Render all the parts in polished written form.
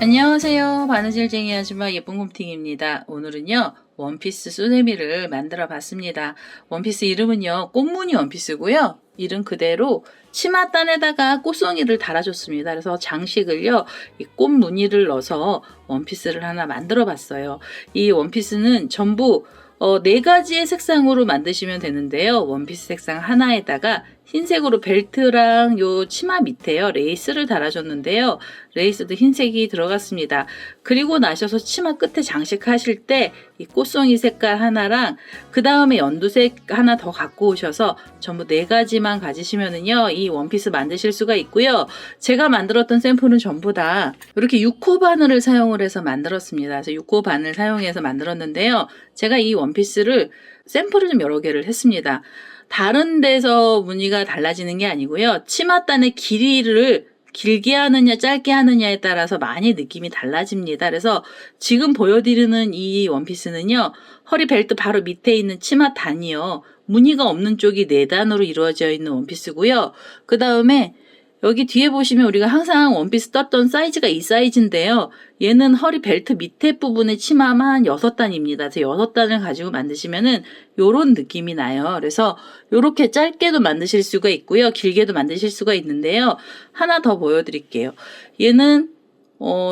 안녕하세요. 바느질쟁이 아줌마 예쁜곰팅입니다. 오늘은요 원피스 수세미를 만들어 봤습니다. 원피스 이름은요 꽃무늬 원피스고요. 이름 그대로 치맛단에다가 꽃송이를 달아줬습니다. 그래서 장식을요 이 꽃무늬를 넣어서 원피스를 하나 만들어 봤어요. 이 원피스는 전부 4가지의 색상으로 만드시면 되는데요. 원피스 색상 하나에다가 흰색으로 벨트랑 요 치마 밑에요. 레이스를 달아줬는데요. 레이스도 흰색이 들어갔습니다. 그리고 나셔서 치마 끝에 장식하실 때 이 꽃송이 색깔 하나랑 그 다음에 연두색 하나 더 갖고 오셔서 전부 4가지만 가지시면은요 이 원피스 만드실 수가 있고요. 제가 만들었던 샘플은 전부 다 이렇게 6호 바늘을 사용을 해서 만들었습니다. 그래서 6호 바늘 사용해서 만들었는데요. 제가 이 원피스를 샘플을 좀 여러 개를 했습니다. 다른 데서 무늬가 달라지는 게 아니고요. 치맛단의 길이를 길게 하느냐 짧게 하느냐에 따라서 많이 느낌이 달라집니다. 그래서 지금 보여드리는 이 원피스는요. 허리 벨트 바로 밑에 있는 치맛단이요. 무늬가 없는 쪽이 4단으로 이루어져 있는 원피스고요. 그 다음에 여기 뒤에 보시면 우리가 항상 원피스 떴던 사이즈가 이 사이즈인데요. 얘는 허리 벨트 밑에 부분의 치마만 6단입니다. 그래서 6단을 가지고 만드시면은 요런 느낌이 나요. 그래서 요렇게 짧게도 만드실 수가 있고요. 길게도 만드실 수가 있는데요. 하나 더 보여드릴게요. 얘는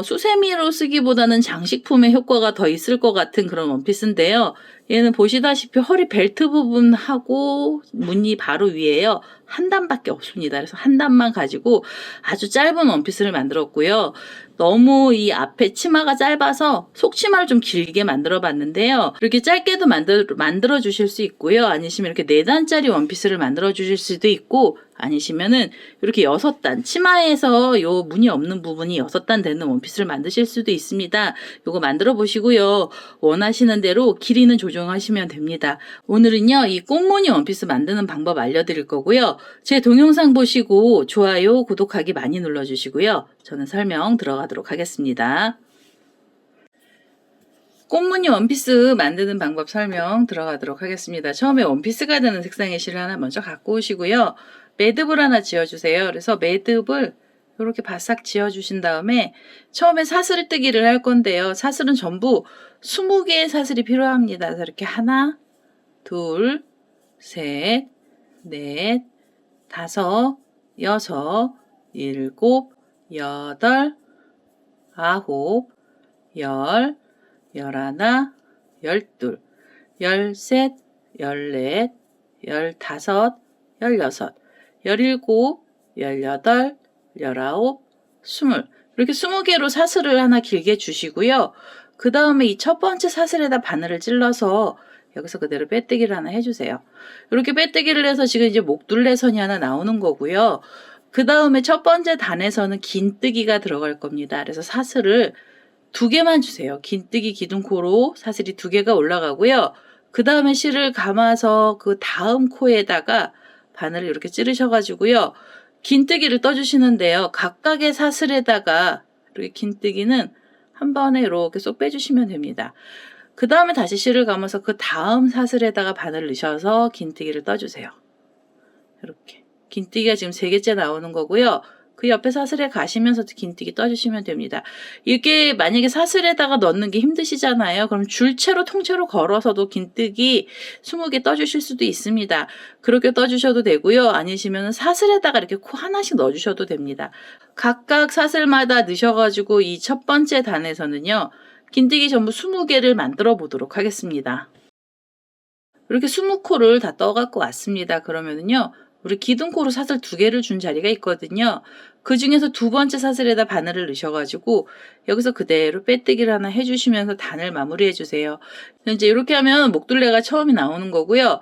수세미로 쓰기보다는 장식품의 효과가 더 있을 것 같은 그런 원피스인데요. 얘는 보시다시피 허리 벨트 부분하고 무늬 바로 위에요. 한 단밖에 없습니다. 그래서 한 단만 가지고 아주 짧은 원피스를 만들었고요. 너무 이 앞에 치마가 짧아서 속치마를 좀 길게 만들어 봤는데요. 이렇게 짧게도 만들어 주실 수 있고요. 아니시면 이렇게 4단짜리 원피스를 만들어 주실 수도 있고 아니시면은 이렇게 6단 치마에서 요 무늬 없는 부분이 6단 되는 원피스를 만드실 수도 있습니다. 요거 만들어 보시고요. 원하시는 대로 길이는 조정하시면 됩니다. 오늘은요 이 꽃무늬 원피스 만드는 방법 알려드릴 거고요. 제 동영상 보시고 좋아요 구독하기 많이 눌러주시고요. 저는 설명 들어가도록 하겠습니다. 꽃무늬 원피스 만드는 방법 설명 들어가도록 하겠습니다. 처음에 원피스가 되는 색상의 실을 하나 먼저 갖고 오시고요. 매듭을 하나 지어주세요. 그래서 매듭을 이렇게 바싹 지어주신 다음에 처음에 사슬뜨기를 할 건데요. 사슬은 전부 20개의 사슬이 필요합니다. 그래서 이렇게 하나, 둘, 셋, 넷, 다섯, 여섯, 일곱, 여덟, 아홉, 열, 열하나, 열둘, 열셋, 열넷, 열다섯, 열여섯, 열일곱, 열여덟, 열아홉, 스물 이렇게 20개로 사슬을 하나 길게 주시고요. 그 다음에 이 첫 번째 사슬에다 바늘을 찔러서 여기서 그대로 빼뜨기를 하나 해주세요. 이렇게 빼뜨기를 해서 지금 이제 목둘레선이 하나 나오는 거고요. 그 다음에 첫 번째 단에서는 긴뜨기가 들어갈 겁니다. 그래서 사슬을 2개만 주세요. 긴뜨기 기둥코로 사슬이 2개가 올라가고요. 그 다음에 실을 감아서 그 다음 코에다가 바늘을 이렇게 찌르셔가지고요. 긴뜨기를 떠주시는데요. 각각의 사슬에다가 이렇게 긴뜨기는 한 번에 이렇게 쏙 빼주시면 됩니다. 그 다음에 다시 실을 감아서 그 다음 사슬에다가 바늘을 넣으셔서 긴뜨기를 떠주세요. 이렇게 긴뜨기가 지금 3개째 나오는 거고요. 그 옆에 사슬에 가시면서도 긴뜨기 떠주시면 됩니다. 이게 만약에 사슬에다가 넣는 게 힘드시잖아요. 그럼 줄채로 통째로 걸어서도 긴뜨기 20개 떠주실 수도 있습니다. 그렇게 떠주셔도 되고요. 아니시면 사슬에다가 이렇게 코 하나씩 넣어주셔도 됩니다. 각각 사슬마다 넣으셔가지고 이 첫 번째 단에서는요. 긴뜨기 전부 20개를 만들어 보도록 하겠습니다. 이렇게 20코를 다 떠갖고 왔습니다. 그러면은요. 우리 기둥코로 사슬 2개를 준 자리가 있거든요. 그 중에서 2번째 사슬에다 바늘을 넣으셔가지고 여기서 그대로 빼뜨기를 하나 해주시면서 단을 마무리해 주세요. 이제 이렇게 하면 목둘레가 처음이 나오는 거고요.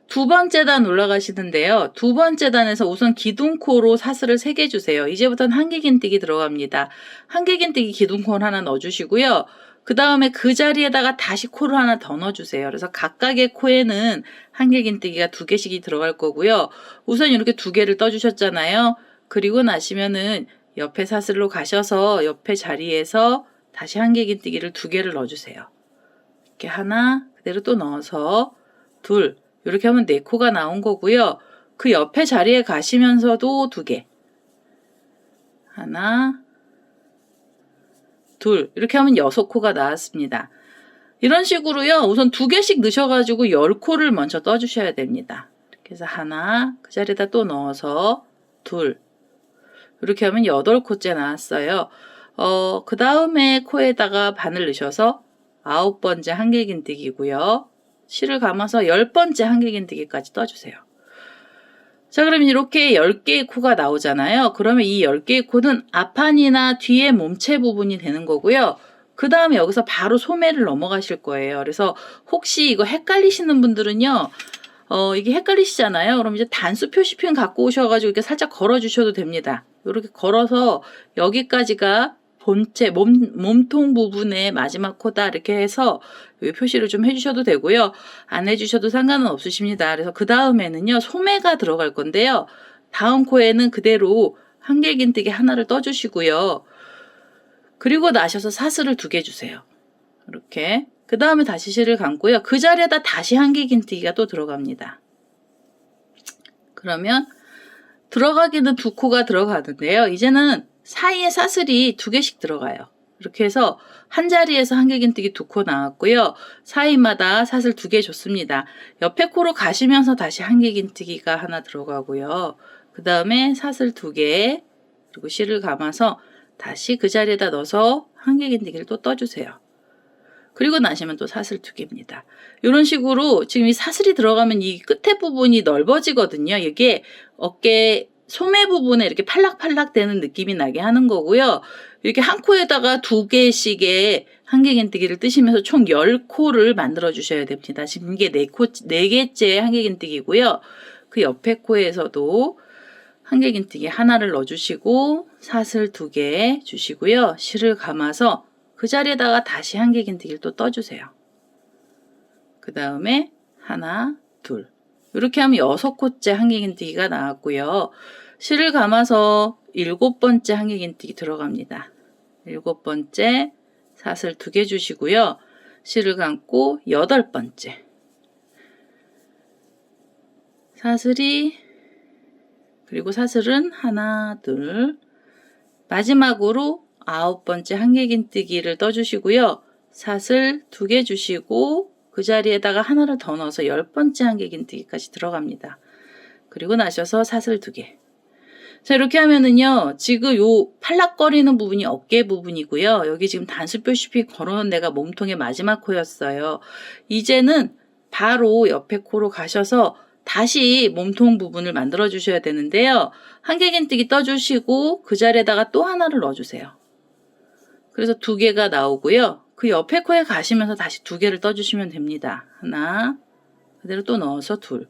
2번째 단 올라가시는데요. 2번째 단에서 우선 기둥코로 사슬을 3개 주세요. 이제부터는 한개 긴뜨기 들어갑니다. 한개 긴뜨기 기둥코를 하나 넣어주시고요. 그 다음에 그 자리에다가 다시 코를 하나 더 넣어주세요. 그래서 각각의 코에는 한개 긴뜨기가 2개씩이 들어갈 거고요. 우선 이렇게 2개를 떠주셨잖아요. 그리고 나시면은 옆에 사슬로 가셔서 옆에 자리에서 다시 한개 긴뜨기를 2개를 넣어주세요. 이렇게 하나, 그 그대로 또 넣어서 둘. 이렇게 하면 4코가 나온 거고요. 그 옆에 자리에 가시면서도 2개. 하나, 둘. 이렇게 하면 6코가 나왔습니다. 이런 식으로요. 우선 2개씩 넣으셔가지고 10코를 먼저 떠주셔야 됩니다. 이렇게 해서 하나, 그 자리에다 또 넣어서 둘. 이렇게 하면 8코째 나왔어요. 그 다음에 코에다가 바늘 넣으셔서 9번째 한길긴뜨기고요. 실을 감아서 10번째 한길긴뜨기까지 떠주세요. 자, 그러면 이렇게 10개의 코가 나오잖아요. 그러면 이 10개의 코는 앞판이나 뒤에 몸체 부분이 되는 거고요. 그 다음에 여기서 바로 소매를 넘어가실 거예요. 그래서 혹시 이거 헷갈리시는 분들은요. 이게 헷갈리시잖아요. 그럼 이제 단수 표시펜 갖고 오셔가지고 이렇게 살짝 걸어주셔도 됩니다. 이렇게 걸어서 여기까지가 본체, 몸통 부분의 마지막 코다. 이렇게 해서 여기 표시를 좀 해주셔도 되고요. 안 해주셔도 상관은 없으십니다. 그래서 그 다음에는요, 소매가 들어갈 건데요. 다음 코에는 그대로 한길긴뜨기 하나를 떠주시고요. 그리고 나셔서 사슬을 2개 주세요. 이렇게. 그 다음에 다시 실을 감고요. 그 자리에다 다시 한길긴뜨기가 또 들어갑니다. 그러면 들어가기는 2코가 들어가는데요. 이제는 사이에 사슬이 2개씩 들어가요. 이렇게 해서 한 자리에서 한길긴뜨기 2코 나왔고요. 사이마다 사슬 2개 줬습니다. 옆에 코로 가시면서 다시 한길긴뜨기가 하나 들어가고요. 그 다음에 사슬 2개 그리고 실을 감아서 다시 그 자리에다 넣어서 한길긴뜨기를 또 떠주세요. 그리고 나시면 또 사슬 2개입니다. 이런 식으로 지금 이 사슬이 들어가면 이 끝에 부분이 넓어지거든요. 이게 어깨 소매 부분에 이렇게 팔락팔락 되는 느낌이 나게 하는 거고요. 이렇게 한 코에다가 2개씩의 한길긴뜨기를 뜨시면서 총 10코를 만들어 주셔야 됩니다. 지금 이게 4개째 한길긴뜨기고요. 그 옆에 코에서도 한길긴뜨기 하나를 넣어주시고 사슬 2개 주시고요. 실을 감아서 그 자리에다가 다시 한길긴뜨기를 또 떠주세요. 그 다음에 하나, 둘. 이렇게 하면 6코째 한길긴뜨기가 나왔고요. 실을 감아서 7번째 한길긴뜨기 들어갑니다. 7번째 사슬 2개 주시고요. 실을 감고 8번째. 그리고 사슬은 하나, 둘. 마지막으로 9번째 한길긴뜨기를 떠주시고요. 사슬 2개 주시고 그 자리에다가 하나를 더 넣어서 10번째 한길긴뜨기까지 들어갑니다. 그리고 나셔서 사슬 2개. 자, 이렇게 하면은요. 지금 요 팔락거리는 부분이 어깨 부분이고요. 여기 지금 단수 표시피 걸어놓은 데가 몸통의 마지막 코였어요. 이제는 바로 옆에 코로 가셔서 다시 몸통 부분을 만들어 주셔야 되는데요. 한길긴뜨기 떠주시고 그 자리에다가 또 하나를 넣어주세요. 그래서 2개가 나오고요. 그 옆에 코에 가시면서 다시 2개를 떠주시면 됩니다. 하나, 그대로 또 넣어서 둘.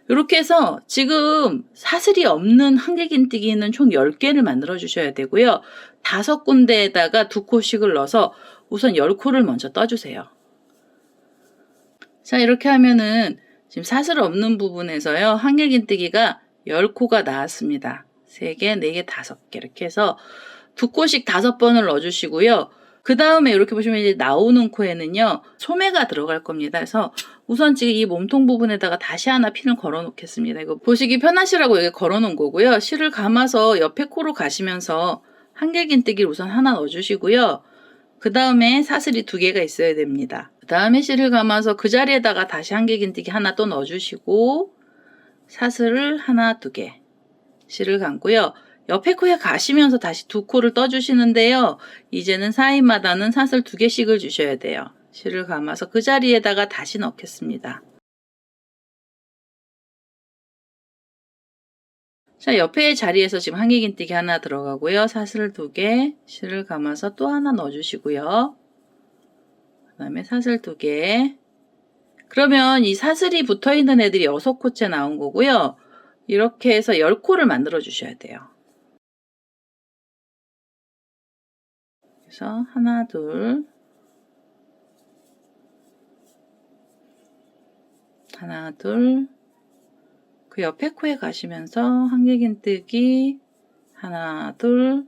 이렇게 해서 지금 사슬이 없는 한길긴뜨기는 총 10개를 만들어 주셔야 되고요. 5군데에다가 2코씩을 넣어서 우선 10코를 먼저 떠주세요. 자, 이렇게 하면은 지금 사슬 없는 부분에서요. 한길긴뜨기가 10코가 나왔습니다. 3개, 4개, 5개 이렇게 해서 2코씩 5번을 넣어주시고요. 그 다음에 이렇게 보시면 이제 나오는 코에는요. 소매가 들어갈 겁니다. 그래서 우선 지금 이 몸통 부분에다가 다시 하나 핀을 걸어 놓겠습니다. 이거 보시기 편하시라고 여기 걸어 놓은 거고요. 실을 감아서 옆에 코로 가시면서 한길긴뜨기를 우선 하나 넣어주시고요. 그 다음에 사슬이 2개가 있어야 됩니다. 그 다음에 실을 감아서 그 자리에다가 다시 한길긴뜨기 하나 또 넣어주시고 사슬을 하나, 2개 실을 감고요. 옆에 코에 가시면서 다시 2코를 떠주시는데요. 이제는 사이마다는 사슬 2개씩을 주셔야 돼요. 실을 감아서 그 자리에다가 다시 넣겠습니다. 자, 옆에 자리에서 지금 한길긴뜨기 하나 들어가고요. 사슬 2개, 실을 감아서 또 하나 넣어주시고요. 그 다음에 사슬 2개. 그러면 이 사슬이 붙어있는 애들이 6코째 나온 거고요. 이렇게 해서 10코를 만들어 주셔야 돼요. 그래서 하나, 둘, 하나, 둘, 그 옆에 코에 가시면서 한길긴뜨기 하나, 둘,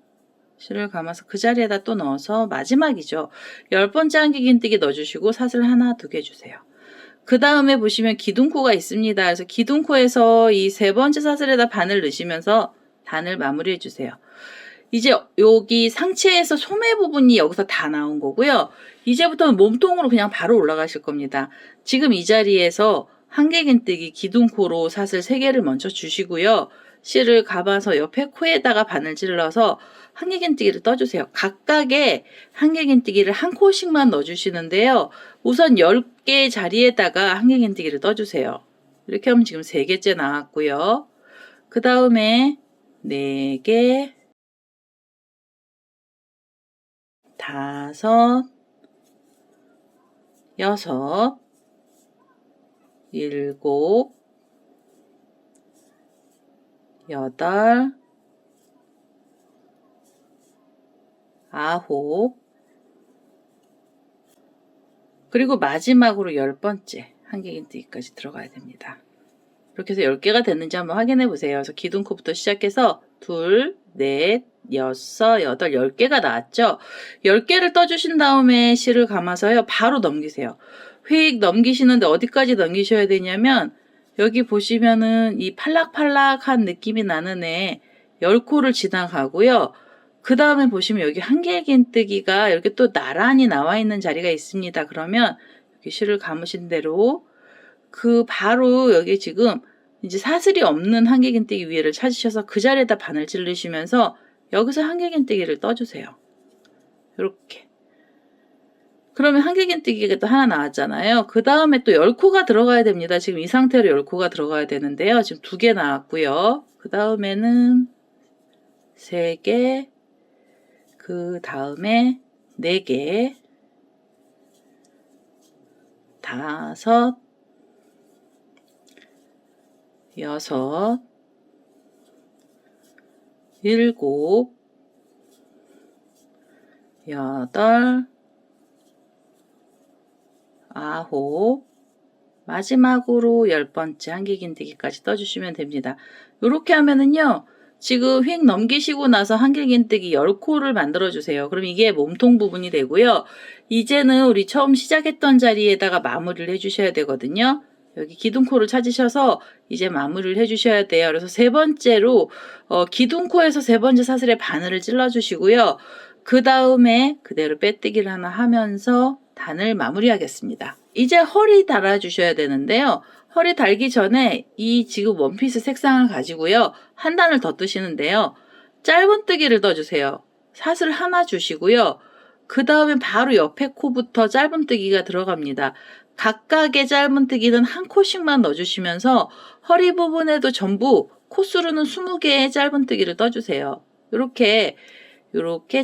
실을 감아서 그 자리에다 또 넣어서 마지막이죠. 10번째 한길긴뜨기 넣어주시고 사슬 하나, 2개 주세요. 그 다음에 보시면 기둥코가 있습니다. 그래서 기둥코에서 이 세 번째 사슬에다 바늘 넣으시면서 단을 마무리해 주세요. 이제 여기 상체에서 소매 부분이 여기서 다 나온 거고요. 이제부터는 몸통으로 그냥 바로 올라가실 겁니다. 지금 이 자리에서 한길긴뜨기 기둥코로 사슬 3개를 먼저 주시고요. 실을 감아서 옆에 코에다가 바늘 찔러서 한길긴뜨기를 떠주세요. 각각의 한길긴뜨기를 한 코씩만 넣어주시는데요. 우선 10개 자리에다가 한길긴뜨기를 떠주세요. 이렇게 하면 지금 3개째 나왔고요. 그 다음에 4개, 5, 6, 7, 8, 9, 그리고 마지막으로 10번째 한길긴뜨기까지 들어가야 됩니다. 이렇게 해서 10개가 됐는지 한번 확인해 보세요. 그래서 기둥코부터 시작해서 2, 4, 6, 8, 10개가 나왔죠? 10개를 떠주신 다음에 실을 감아서요. 바로 넘기세요. 휙 넘기시는데 어디까지 넘기셔야 되냐면 여기 보시면은 이 팔락팔락한 느낌이 나는 애 10코를 지나가고요. 그 다음에 보시면 여기 한길긴뜨기가 이렇게 또 나란히 나와 있는 자리가 있습니다. 그러면 여기 실을 감으신 대로 그 바로 여기 지금 이제 사슬이 없는 한길긴뜨기 위에를 찾으셔서 그 자리에다 바늘 찌르시면서 여기서 한길긴뜨기를 떠주세요. 이렇게. 그러면 한길긴뜨기가 또 하나 나왔잖아요. 그 다음에 또 10코가 들어가야 됩니다. 지금 이 상태로 10코가 들어가야 되는데요. 지금 2개 나왔고요. 그 다음에는 3개, 그 다음에 4개, 5, 6, 7, 8, 9, 마지막으로 10번째 한길긴뜨기까지 떠주시면 됩니다. 이렇게 하면은요. 지금 휙 넘기시고 나서 한길긴뜨기 10코를 만들어주세요. 그럼 이게 몸통 부분이 되고요. 이제는 우리 처음 시작했던 자리에다가 마무리를 해주셔야 되거든요. 여기 기둥코를 찾으셔서 이제 마무리를 해주셔야 돼요. 그래서 세 번째로 기둥코에서 세 번째 사슬에 바늘을 찔러주시고요. 그 다음에 그대로 빼뜨기를 하나 하면서 단을 마무리하겠습니다. 이제 허리 달아주셔야 되는데요. 허리 달기 전에 이 지금 원피스 색상을 가지고요. 한 단을 더 뜨시는데요. 짧은뜨기를 떠주세요. 사슬 하나 주시고요. 그 다음에 바로 옆에 코부터 짧은뜨기가 들어갑니다. 각각의 짧은뜨기는 한 코씩만 넣어주시면서 허리 부분에도 전부 코수로는 20개의 짧은뜨기를 떠주세요. 이렇게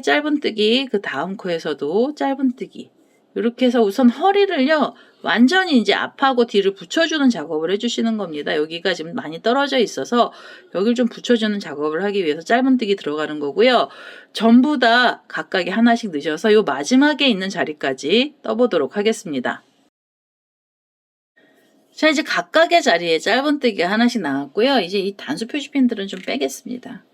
짧은뜨기, 그 다음 코에서도 짧은뜨기. 이렇게 해서 우선 허리를요, 완전히 이제 앞하고 뒤를 붙여주는 작업을 해주시는 겁니다. 여기가 지금 많이 떨어져 있어서 여기를 좀 붙여주는 작업을 하기 위해서 짧은뜨기 들어가는 거고요. 전부 다 각각이 하나씩 넣으셔서 요 마지막에 있는 자리까지 떠보도록 하겠습니다. 자, 이제 각각의 자리에 짧은뜨기가 하나씩 나왔고요. 이제 이 단수 표시핀들은 좀 빼겠습니다.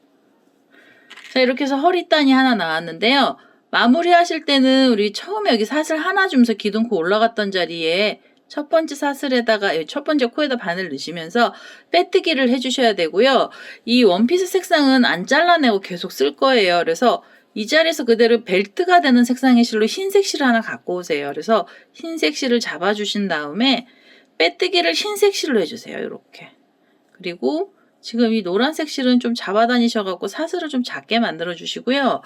자, 이렇게 해서 허리단이 하나 나왔는데요. 마무리 하실 때는 우리 처음에 여기 사슬 하나 주면서 기둥코 올라갔던 자리에 첫 번째 사슬에다가 첫 번째 코에다 바늘 넣으시면서 빼뜨기를 해주셔야 되고요. 이 원피스 색상은 안 잘라내고 계속 쓸 거예요. 그래서 이 자리에서 그대로 벨트가 되는 색상의 실로 흰색 실 하나 갖고 오세요. 그래서 흰색 실을 잡아주신 다음에 빼뜨기를 흰색 실로 해주세요. 이렇게. 그리고 지금 이 노란색 실은 좀 잡아다니셔갖고 사슬을 좀 작게 만들어 주시고요.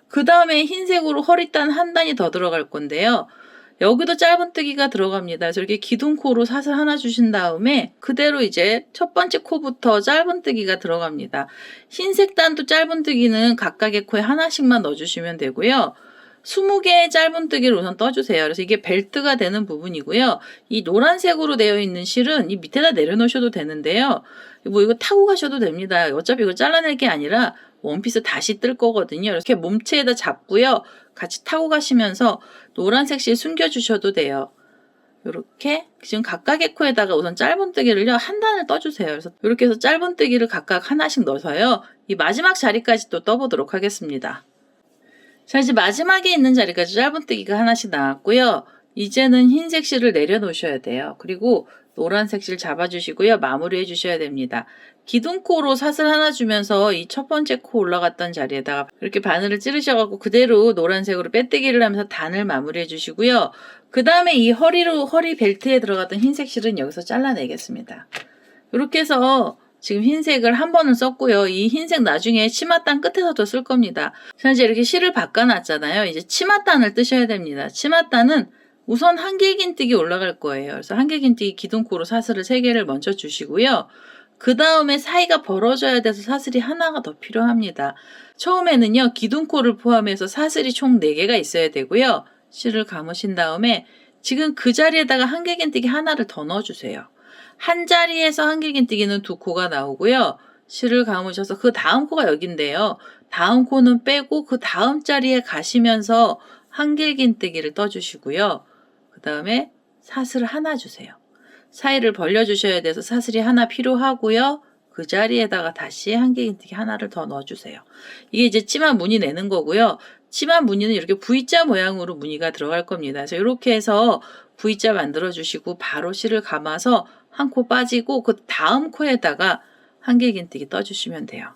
그 다음에 흰색으로 허리단 한 단이 더 들어갈 건데요. 여기도 짧은뜨기가 들어갑니다. 그래서 이렇게 기둥코로 사슬 하나 주신 다음에 그대로 이제 첫 번째 코부터 짧은뜨기가 들어갑니다. 흰색 단도 짧은뜨기는 각각의 코에 하나씩만 넣어주시면 되고요. 20개의 짧은뜨기를 우선 떠주세요. 그래서 이게 벨트가 되는 부분이고요. 이 노란색으로 되어 있는 실은 이 밑에다 내려놓으셔도 되는데요. 뭐 이거 타고 가셔도 됩니다. 어차피 이거 잘라낼 게 아니라 원피스 다시 뜰 거거든요. 이렇게 몸체에다 잡고요. 같이 타고 가시면서 노란색 실 숨겨주셔도 돼요. 이렇게 지금 각각의 코에다가 우선 짧은뜨기를요. 한 단을 떠주세요. 그래서 이렇게 해서 짧은뜨기를 각각 하나씩 넣어서요. 이 마지막 자리까지 또 떠보도록 하겠습니다. 자, 이제 마지막에 있는 자리까지 짧은뜨기가 하나씩 나왔고요. 이제는 흰색 실을 내려놓으셔야 돼요. 그리고 노란색 실 잡아주시고요. 마무리해 주셔야 됩니다. 기둥코로 사슬 하나 주면서 이 첫 번째 코 올라갔던 자리에다가 이렇게 바늘을 찌르셔갖고 그대로 노란색으로 빼뜨기를 하면서 단을 마무리해 주시고요. 그 다음에 이 허리 벨트에 들어갔던 흰색 실은 여기서 잘라내겠습니다. 이렇게 해서 지금 흰색을 한 번은 썼고요. 이 흰색 나중에 치맛단 끝에서도 쓸 겁니다. 자, 이제 이렇게 실을 바꿔놨잖아요. 이제 치맛단을 뜨셔야 됩니다. 치맛단은 우선 한길긴뜨기 올라갈 거예요. 그래서 한길긴뜨기 기둥코로 사슬을 3개를 먼저 주시고요. 그 다음에 사이가 벌어져야 돼서 사슬이 하나가 더 필요합니다. 처음에는요, 기둥코를 포함해서 사슬이 총 4개가 있어야 되고요. 실을 감으신 다음에 지금 그 자리에다가 한길긴뜨기 하나를 더 넣어주세요. 한 자리에서 한길긴뜨기는 2코가 나오고요. 실을 감으셔서 그 다음 코가 여긴데요. 다음 코는 빼고 그 다음 자리에 가시면서 한길긴뜨기를 떠주시고요. 그 다음에 사슬을 하나 주세요. 사이를 벌려주셔야 돼서 사슬이 하나 필요하고요. 그 자리에다가 다시 한길긴뜨기 하나를 더 넣어주세요. 이게 이제 치마 무늬 내는 거고요. 치마 무늬는 이렇게 V자 모양으로 무늬가 들어갈 겁니다. 그래서 이렇게 해서 V자 만들어주시고 바로 실을 감아서 한 코 빠지고 그 다음 코에다가 한길긴뜨기 떠주시면 돼요.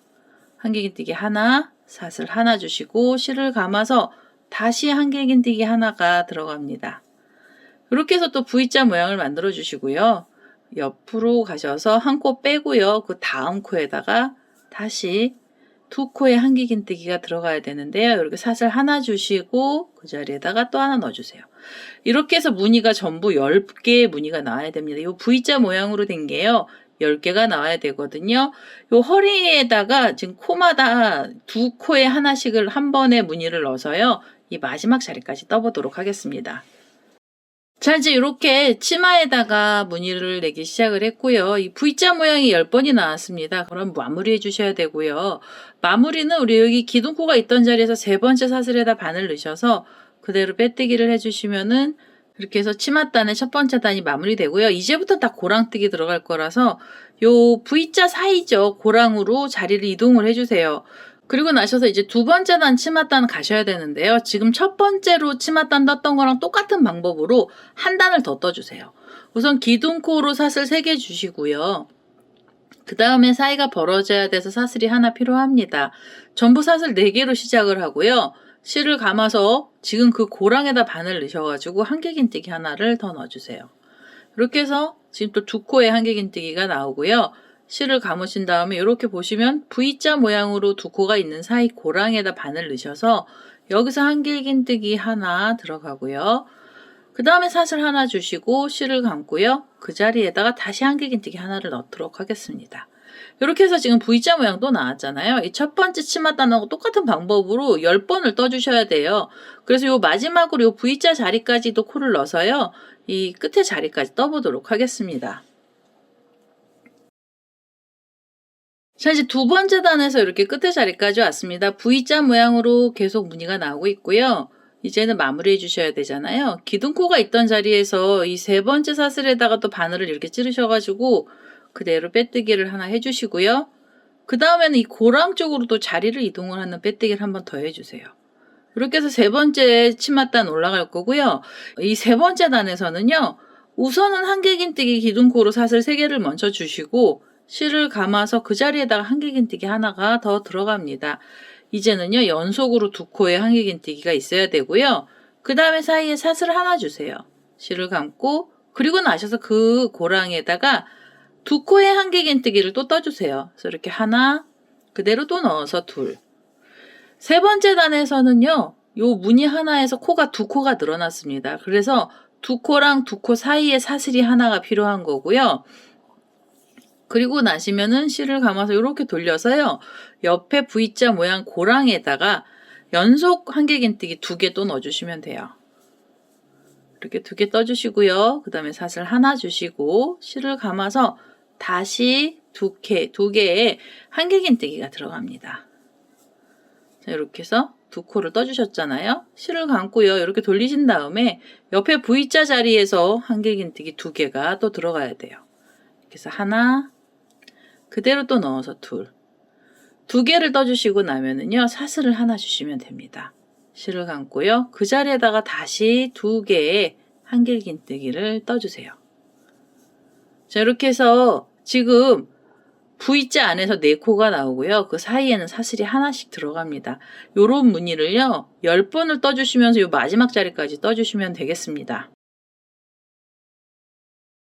한길긴뜨기 하나, 사슬 하나 주시고 실을 감아서 다시 한길긴뜨기 하나가 들어갑니다. 이렇게 해서 또 V자 모양을 만들어 주시고요. 옆으로 가셔서 한 코 빼고요. 그 다음 코에다가 다시 2코에 한길긴뜨기가 들어가야 되는데요. 이렇게 사슬 하나 주시고 그 자리에다가 또 하나 넣어주세요. 이렇게 해서 무늬가 전부 10개의 무늬가 나와야 됩니다. 이 V자 모양으로 된 게요. 10개가 나와야 되거든요. 요 허리에다가 지금 코마다 2코에 하나씩을 한 번에 무늬를 넣어서요. 이 마지막 자리까지 떠보도록 하겠습니다. 자, 이제 이렇게 치마에다가 무늬를 내기 시작을 했고요. 이 V자 모양이 10번이 나왔습니다. 그럼 마무리해 주셔야 되고요. 마무리는 우리 여기 기둥코가 있던 자리에서 3번째 사슬에다 바늘 넣으셔서 그대로 빼뜨기를 해주시면은 이렇게 해서 치맛단의 첫 번째 단이 마무리되고요. 이제부터 다 고랑뜨기 들어갈 거라서 요 V자 사이죠. 고랑으로 자리를 이동을 해주세요. 그리고 나셔서 이제 2번째 단 치맛단 가셔야 되는데요. 지금 첫 번째로 치맛단 떴던 거랑 똑같은 방법으로 한 단을 더 떠주세요. 우선 기둥코로 사슬 3개 주시고요. 그 다음에 사이가 벌어져야 돼서 사슬이 하나 필요합니다. 전부 사슬 4개로 시작을 하고요. 실을 감아서 지금 그 고랑에다 바늘 넣으셔가지고 한길긴뜨기 하나를 더 넣어주세요. 이렇게 해서 지금 또 2코의 한길긴뜨기가 나오고요. 실을 감으신 다음에 이렇게 보시면 V자 모양으로 2코가 있는 사이 고랑에다 바늘 넣으셔서 여기서 한길긴뜨기 하나 들어가고요. 그 다음에 사슬 하나 주시고 실을 감고요. 그 자리에다가 다시 한길긴뜨기 하나를 넣도록 하겠습니다. 이렇게 해서 지금 V자 모양 또 나왔잖아요. 이 첫 번째 치맛단하고 똑같은 방법으로 10번을 떠주셔야 돼요. 그래서 요 마지막으로 요 V자 자리까지도 코를 넣어서요. 이 끝에 자리까지 떠보도록 하겠습니다. 자, 이제 2번째 단에서 이렇게 끝에 자리까지 왔습니다. V자 모양으로 계속 무늬가 나오고 있고요. 이제는 마무리해 주셔야 되잖아요. 기둥코가 있던 자리에서 이 3번째 사슬에다가 또 바늘을 이렇게 찌르셔가지고 그대로 빼뜨기를 하나 해주시고요. 그 다음에는 이 고랑 쪽으로 또 자리를 이동을 하는 빼뜨기를 한번 더 해주세요. 이렇게 해서 3번째 치맛단 올라갈 거고요. 이 3번째 단에서는요. 우선은 한길긴뜨기 기둥코로 사슬 3개를 먼저 주시고 실을 감아서 그 자리에다가 한길긴뜨기 하나가 더 들어갑니다. 이제는요. 연속으로 2코의 한길긴뜨기가 있어야 되고요. 그 다음에 사이에 사슬 하나 주세요. 실을 감고 그리고 나셔서 그 고랑에다가 2코의 한길긴뜨기를 또 떠주세요. 그래서 이렇게 하나 그대로 또 넣어서 둘. 3번째 단에서는요. 요 무늬 하나에서 코가 2코가 늘어났습니다. 그래서 2코랑 2코 사이에 사슬이 하나가 필요한 거고요. 그리고 나시면은 실을 감아서 이렇게 돌려서요. 옆에 V자 모양 고랑에다가 연속 한길긴뜨기 2개 또 넣어주시면 돼요. 이렇게 2개 떠주시고요. 그 다음에 사슬 하나 주시고 실을 감아서 다시 2개의 한길긴뜨기가 들어갑니다. 자, 이렇게 해서 2코를 떠주셨잖아요. 실을 감고요. 이렇게 돌리신 다음에 옆에 V자 자리에서 한길긴뜨기 2개가 또 들어가야 돼요. 이렇게 해서 하나 그대로 또 넣어서 둘. 2개를 떠주시고 나면은요. 사슬을 하나 주시면 됩니다. 실을 감고요. 그 자리에다가 다시 2개의 한길긴뜨기를 떠주세요. 자, 이렇게 해서 지금 V자 안에서 4코가 나오고요. 그 사이에는 사슬이 하나씩 들어갑니다. 요런 무늬를요, 10번을 떠주시면서 요 마지막 자리까지 떠주시면 되겠습니다.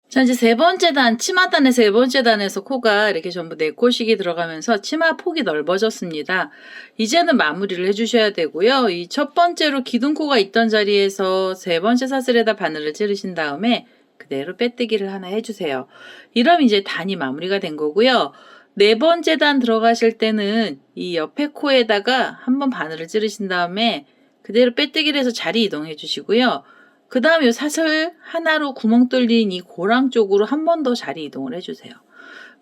자, 이제 세 번째 단, 치마단의 세 번째 단에서 코가 이렇게 전부 4코씩이 들어가면서 치마 폭이 넓어졌습니다. 이제는 마무리를 해주셔야 되고요. 이 첫 번째로 기둥코가 있던 자리에서 세 번째 사슬에다 바늘을 찌르신 다음에 그대로 빼뜨기를 하나 해주세요. 이러면 이제 단이 마무리가 된 거고요. 네 번째 단 들어가실 때는 이 옆에 코에다가 한번 바늘을 찌르신 다음에 그대로 빼뜨기를 해서 자리 이동해 주시고요. 그 다음에 이 사슬 하나로 구멍 뚫린 이 고랑 쪽으로 한 번 더 자리 이동을 해주세요.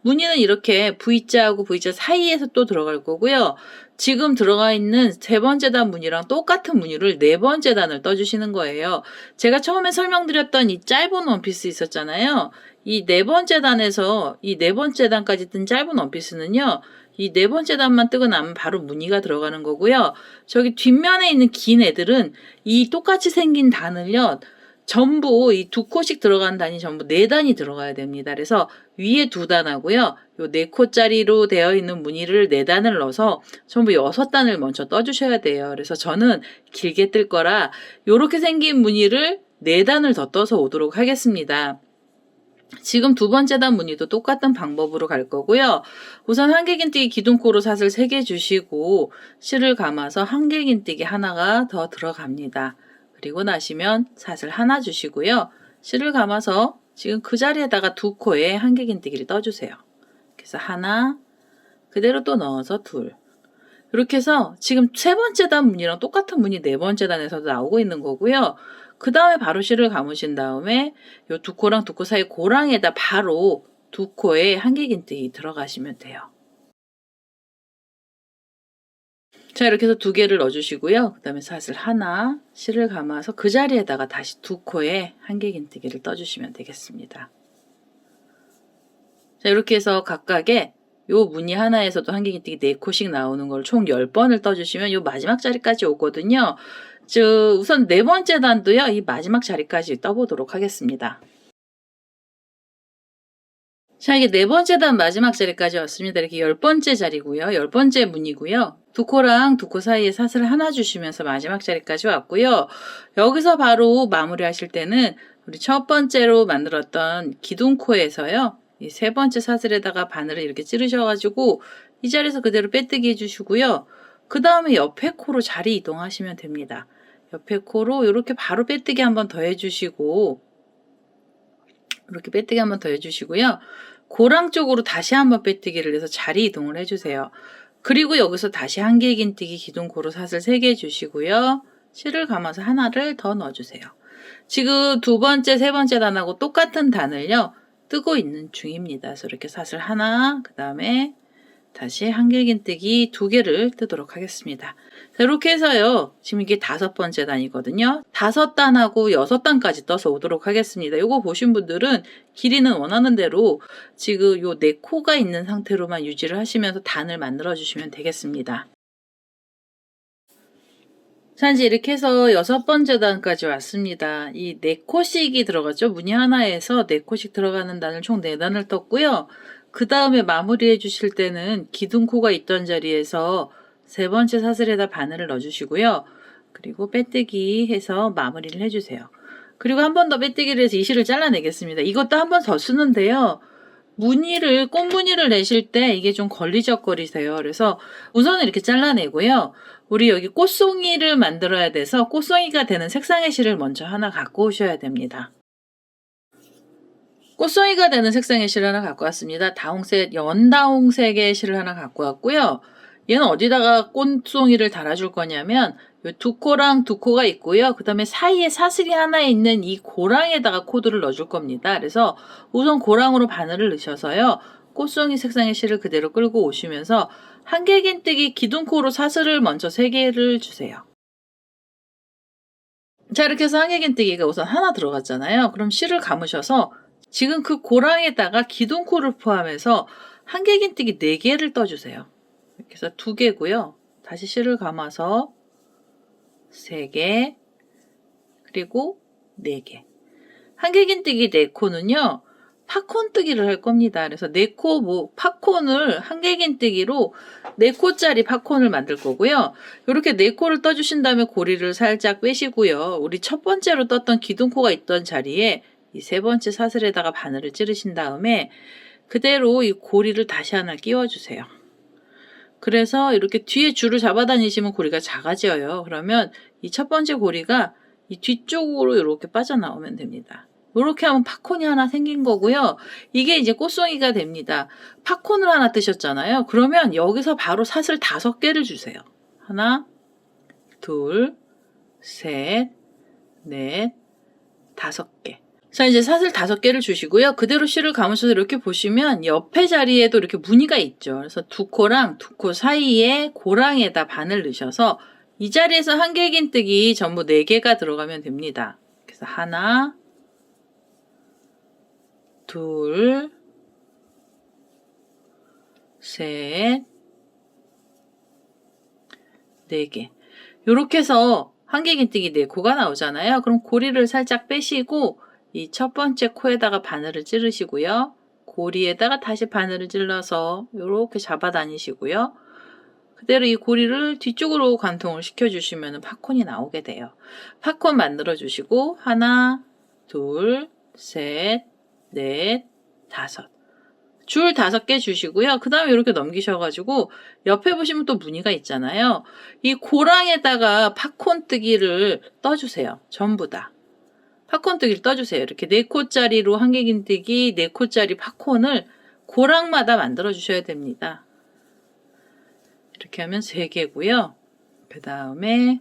무늬는 이렇게 V자하고 V자 사이에서 또 들어갈 거고요. 지금 들어가 있는 세 번째 단 무늬랑 똑같은 무늬를 네 번째 단을 떠주시는 거예요. 제가 처음에 설명드렸던 이 짧은 원피스 있었잖아요. 이 네 번째 단에서 이 네 번째 단까지 뜬 짧은 원피스는요. 이 네 번째 단만 뜨고 나면 바로 무늬가 들어가는 거고요. 저기 뒷면에 있는 긴 애들은 이 똑같이 생긴 단을요. 전부 이 2코씩 들어간 단이 전부 4단이 들어가야 됩니다. 그래서 위에 2단하고요. 요 4코짜리로 되어 있는 무늬를 4단을 넣어서 전부 6단을 먼저 떠주셔야 돼요. 그래서 저는 길게 뜰 거라 요렇게 생긴 무늬를 4단을 더 떠서 오도록 하겠습니다. 지금 두 번째 단 무늬도 똑같은 방법으로 갈 거고요. 우선 한길긴뜨기 기둥코로 사슬 3개 주시고 실을 감아서 한길긴뜨기 하나가 더 들어갑니다. 그리고 나시면 사슬 하나 주시고요. 실을 감아서 지금 그 자리에다가 2코에 한길긴뜨기를 떠주세요. 그래서 하나, 그대로 또 넣어서 둘. 이렇게 해서 지금 세 번째 단 무늬랑 똑같은 무늬 네 번째 단에서도 나오고 있는 거고요. 그 다음에 바로 실을 감으신 다음에 요 2코랑 2코 사이 고랑에다 바로 2코에 한길긴뜨기 들어가시면 돼요. 자, 이렇게 해서 2개를 넣어주시고요. 그 다음에 사슬 하나, 실을 감아서 그 자리에다가 다시 2코에 한길긴뜨기를 떠주시면 되겠습니다. 자, 이렇게 해서 각각의 요 무늬 하나에서도 한길긴뜨기 4코씩 나오는 걸 총 10번을 떠주시면 요 마지막 자리까지 오거든요. 우선 네 번째 단도요. 이 마지막 자리까지 떠보도록 하겠습니다. 자, 이게 네 번째 단 마지막 자리까지 왔습니다. 이렇게 10번째 자리고요. 10번째 무늬고요. 2코랑 2코 사이에 사슬 하나 주시면서 마지막 자리까지 왔고요. 여기서 바로 마무리 하실 때는 우리 첫 번째로 만들었던 기둥코에서요. 이 세 번째 사슬에다가 바늘을 이렇게 찌르셔가지고 이 자리에서 그대로 빼뜨기 해주시고요. 그 다음에 옆에 코로 자리 이동하시면 됩니다. 옆에 코로 이렇게 바로 빼뜨기 한번 더 해주시고 이렇게 빼뜨기 한번 더 해주시고요. 고랑 쪽으로 다시 한번 빼뜨기를 해서 자리 이동을 해주세요. 그리고 여기서 다시 한길긴뜨기 기둥코로 사슬 3개 주시고요. 실을 감아서 하나를 더 넣어주세요. 지금 두 번째, 세 번째 단하고 똑같은 단을요. 뜨고 있는 중입니다. 그래서 이렇게 사슬 하나, 그 다음에 다시 한길긴뜨기 2개를 뜨도록 하겠습니다. 자, 이렇게 해서요. 지금 이게 5번째 단이거든요. 5단하고 6단까지 떠서 오도록 하겠습니다. 요거 보신 분들은 길이는 원하는 대로 지금 요 4코가 있는 상태로만 유지를 하시면서 단을 만들어 주시면 되겠습니다. 자, 이제 이렇게 해서 6번째 단까지 왔습니다. 이 4코씩이 들어갔죠. 무늬 하나에서 4코씩 들어가는 단을 총 4단을 떴고요. 그 다음에 마무리해 주실 때는 기둥코가 있던 자리에서 세 번째 사슬에다 바늘을 넣어주시고요. 그리고 빼뜨기 해서 마무리를 해주세요. 그리고 한 번 더 빼뜨기를 해서 이 실을 잘라내겠습니다. 이것도 한 번 더 쓰는데요. 무늬를, 꽃무늬를 내실 때 이게 좀 걸리적거리세요. 그래서 우선은 이렇게 잘라내고요. 우리 여기 꽃송이를 만들어야 돼서 꽃송이가 되는 색상의 실을 먼저 하나 갖고 오셔야 됩니다. 꽃송이가 되는 색상의 실을 하나 갖고 왔습니다. 다홍색, 연다홍색의 실을 하나 갖고 왔고요. 얘는 어디다가 꽃송이를 달아줄 거냐면 요 2코랑 2코가 있고요. 그 다음에 사이에 사슬이 하나 있는 이 고랑에다가 코드를 넣어줄 겁니다. 그래서 우선 고랑으로 바늘을 넣으셔서요. 꽃송이 색상의 실을 그대로 끌고 오시면서 한길긴뜨기 기둥코로 사슬을 먼저 3개를 주세요. 자, 이렇게 해서 한길긴뜨기가 우선 하나 들어갔잖아요. 그럼 실을 감으셔서 지금 그 고랑에다가 기둥코를 포함해서 한길긴뜨기 4개를 떠주세요. 이렇게 해서 2개고요. 다시 실을 감아서 3개, 그리고 4개. 한길긴뜨기 4코는요. 팝콘뜨기를 할 겁니다. 그래서 4코 팝콘을 한길긴뜨기로 4코짜리 팝콘을 만들 거고요. 이렇게 4코를 떠주신 다음에 고리를 살짝 빼시고요. 우리 첫 번째로 떴던 기둥코가 있던 자리에 이 세 번째 사슬에다가 바늘을 찌르신 다음에 그대로 이 고리를 다시 하나 끼워주세요. 그래서 이렇게 뒤에 줄을 잡아 다니시면 고리가 작아져요. 그러면 이 첫 번째 고리가 이 뒤쪽으로 이렇게 빠져나오면 됩니다. 이렇게 하면 팝콘이 하나 생긴 거고요. 이게 이제 꽃송이가 됩니다. 팝콘을 하나 뜨셨잖아요. 그러면 여기서 바로 사슬 5개를 주세요. 하나, 둘, 셋, 넷, 5개. 자, 이제 사슬 5개를 주시고요. 그대로 실을 감으셔서 이렇게 보시면 옆에 자리에도 이렇게 무늬가 있죠. 그래서 2코랑 2코 사이에 고랑에다 바늘 넣으셔서 이 자리에서 한길긴뜨기 전부 4개가 들어가면 됩니다. 그래서 하나, 둘, 셋, 4개. 요렇게 해서 한길긴뜨기 4코가 나오잖아요. 그럼 고리를 살짝 빼시고 이 첫 번째 코에다가 바늘을 찌르시고요. 고리에다가 다시 바늘을 찔러서 요렇게 잡아 다니시고요. 그대로 이 고리를 뒤쪽으로 관통을 시켜주시면 팝콘이 나오게 돼요. 팝콘 만들어 주시고 하나, 둘, 셋, 넷, 5. 줄 5개 주시고요. 그 다음에 이렇게 넘기셔가지고 옆에 보시면 또 무늬가 있잖아요. 이 고랑에다가 팝콘 뜨기를 떠주세요. 전부 다. 팝콘 뜨기를 떠주세요. 이렇게 4코짜리로 한길긴뜨기 4코짜리 팝콘을 고랑마다 만들어 주셔야 됩니다. 이렇게 하면 3개고요. 그 다음에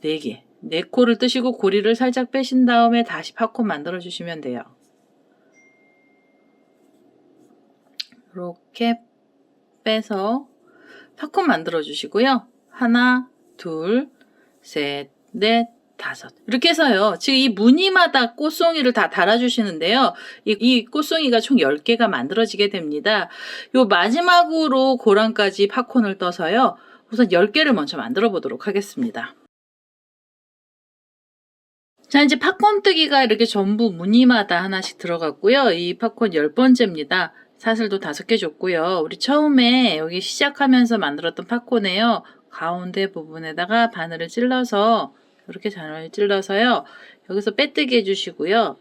4개. 4코를 뜨시고 고리를 살짝 빼신 다음에 다시 팝콘 만들어 주시면 돼요. 이렇게 빼서 팝콘 만들어 주시고요. 하나, 둘, 셋, 넷, 5. 이렇게 해서요. 지금 이 무늬마다 꽃송이를 다 달아주시는데요. 이 꽃송이가 총 10개가 만들어지게 됩니다. 요 마지막으로 고랑까지 팝콘을 떠서요. 우선 10개를 먼저 만들어 보도록 하겠습니다. 자, 이제 팝콘 뜨기가 이렇게 전부 무늬마다 하나씩 들어갔고요. 이 팝콘 10번째입니다. 사슬도 5개 줬고요. 우리 처음에 여기 시작하면서 만들었던 팝콘에요. 가운데 부분에다가 바늘을 찔러서 이렇게 바늘을 찔러서요. 여기서 빼뜨기 해주시고요.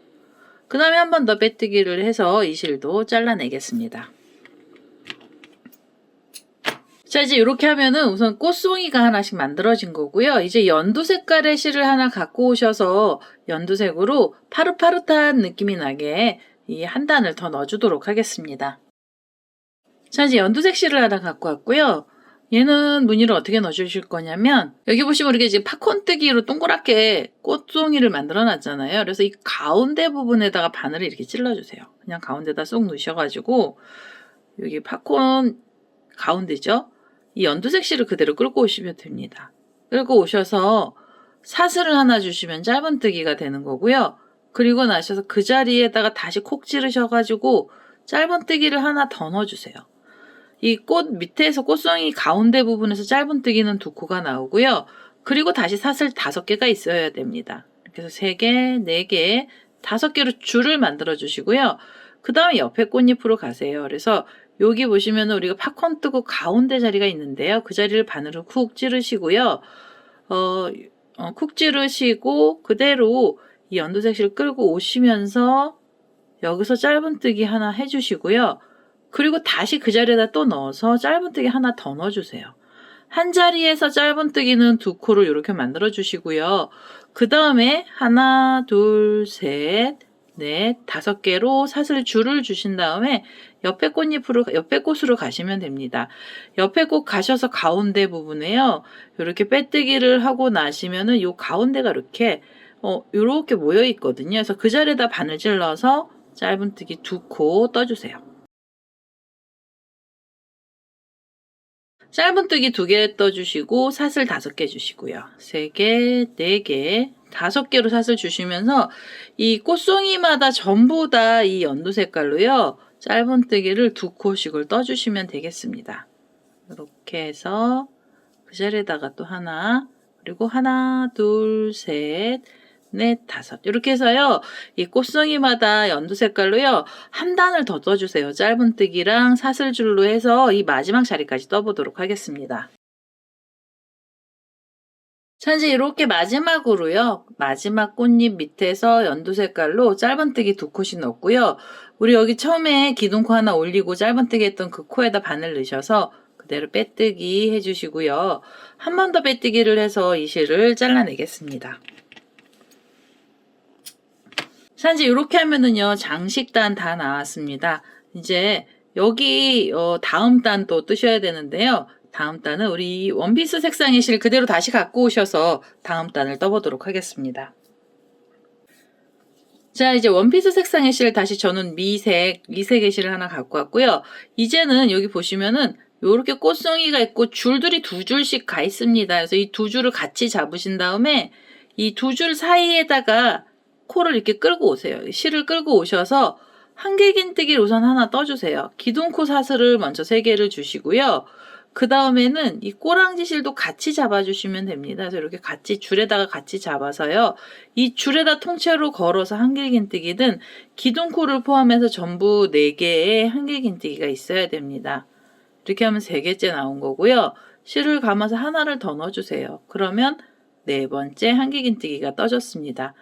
그 다음에 한 번 더 빼뜨기를 해서 이 실도 잘라내겠습니다. 자, 이제 이렇게 하면은 우선 꽃송이가 하나씩 만들어진 거고요. 이제 연두 색깔의 실을 하나 갖고 오셔서 연두색으로 파릇파릇한 느낌이 나게 이 한 단을 더 넣어주도록 하겠습니다. 자, 이제 연두색 실을 하나 갖고 왔고요. 얘는 무늬를 어떻게 넣어주실 거냐면 여기 보시면 우리가 지금 팝콘 뜨기로 동그랗게 꽃송이를 만들어 놨잖아요. 그래서 이 가운데 부분에다가 바늘을 이렇게 찔러주세요. 그냥 가운데다 쏙 넣으셔가지고 여기 팝콘 가운데죠. 이 연두색 실을 그대로 끌고 오시면 됩니다. 끌고 오셔서 사슬을 하나 주시면 짧은뜨기가 되는 거고요. 그리고 나셔서 그 자리에다가 다시 콕 찌르셔가지고 짧은뜨기를 하나 더 넣어주세요. 이 꽃 밑에서 꽃송이 가운데 부분에서 짧은뜨기는 2코가 나오고요. 그리고 다시 사슬 5개가 있어야 됩니다. 이렇게 해서 3개, 4개, 5개로 줄을 만들어 주시고요. 그 다음에 옆에 꽃잎으로 가세요. 그래서 여기 보시면 우리가 팝콘 뜨고 가운데 자리가 있는데요. 그 자리를 바늘로 쿡 찌르시고요. 쿡 찌르시고 그대로 이 연두색 실 끌고 오시면서 여기서 짧은뜨기 하나 해주시고요. 그리고 다시 그 자리에다 또 넣어서 짧은뜨기 하나 더 넣어주세요. 한 자리에서 짧은뜨기는 2코를 이렇게 만들어 주시고요. 그 다음에 하나, 둘, 셋, 넷, 5개로 사슬 줄을 주신 다음에 옆에 꽃으로 가시면 됩니다. 옆에 꽃 가셔서 가운데 부분에요. 이렇게 빼뜨기를 하고 나시면은 요 가운데가 이렇게 모여 있거든요. 그래서 그 자리에다 바늘 찔러서 짧은뜨기 2코 떠주세요. 짧은뜨기 2개 떠주시고 사슬 5개 주시고요. 3개, 4개, 5개로 사슬 주시면서 이 꽃송이마다 전부 다 이 연두 색깔로요. 짧은뜨기를 2코씩을 떠주시면 되겠습니다. 이렇게 해서 그 자리에다가 또 하나, 그리고 하나, 둘, 셋, 넷, 다섯. 이렇게 해서요. 이 꽃송이마다 연두 색깔로요. 한 단을 더 떠주세요. 짧은뜨기랑 사슬줄로 해서 이 마지막 자리까지 떠보도록 하겠습니다. 자, 이제 이렇게 마지막으로요. 마지막 꽃잎 밑에서 연두 색깔로 짧은뜨기 2콧이 넣었고요. 우리 여기 처음에 기둥코 하나 올리고 짧은뜨기 했던 그 코에다 바늘 넣으셔서 그대로 빼뜨기 해주시고요. 한 번 더 빼뜨기를 해서 이 실을 잘라내겠습니다. 자, 이제 이렇게 하면은요, 장식단 다 나왔습니다. 이제 여기 다음 단 또 뜨셔야 되는데요. 다음 단은 우리 원피스 색상의 실 그대로 다시 갖고 오셔서 다음 단을 떠보도록 하겠습니다. 자, 이제 원피스 색상의 실 다시 저는 미색의 실을 하나 갖고 왔고요. 이제는 여기 보시면은 이렇게 꽃송이가 있고 줄들이 2줄씩 가 있습니다. 그래서 이 2줄을 같이 잡으신 다음에 이 2줄 사이에다가 코를 이렇게 끌고 오세요. 실을 끌고 오셔서 한길긴뜨기를 우선 하나 떠주세요. 기둥코 사슬을 먼저 3개를 주시고요. 그 다음에는 이 꼬랑지 실도 같이 잡아주시면 됩니다. 그래서 이렇게 같이 줄에다가 같이 잡아서요. 이 줄에다 통째로 걸어서 한길긴뜨기든 기둥코를 포함해서 전부 4개의 한길긴뜨기가 있어야 됩니다. 이렇게 하면 3개째 나온 거고요. 실을 감아서 하나를 더 넣어주세요. 그러면 4번째 한길긴뜨기가 떠졌습니다.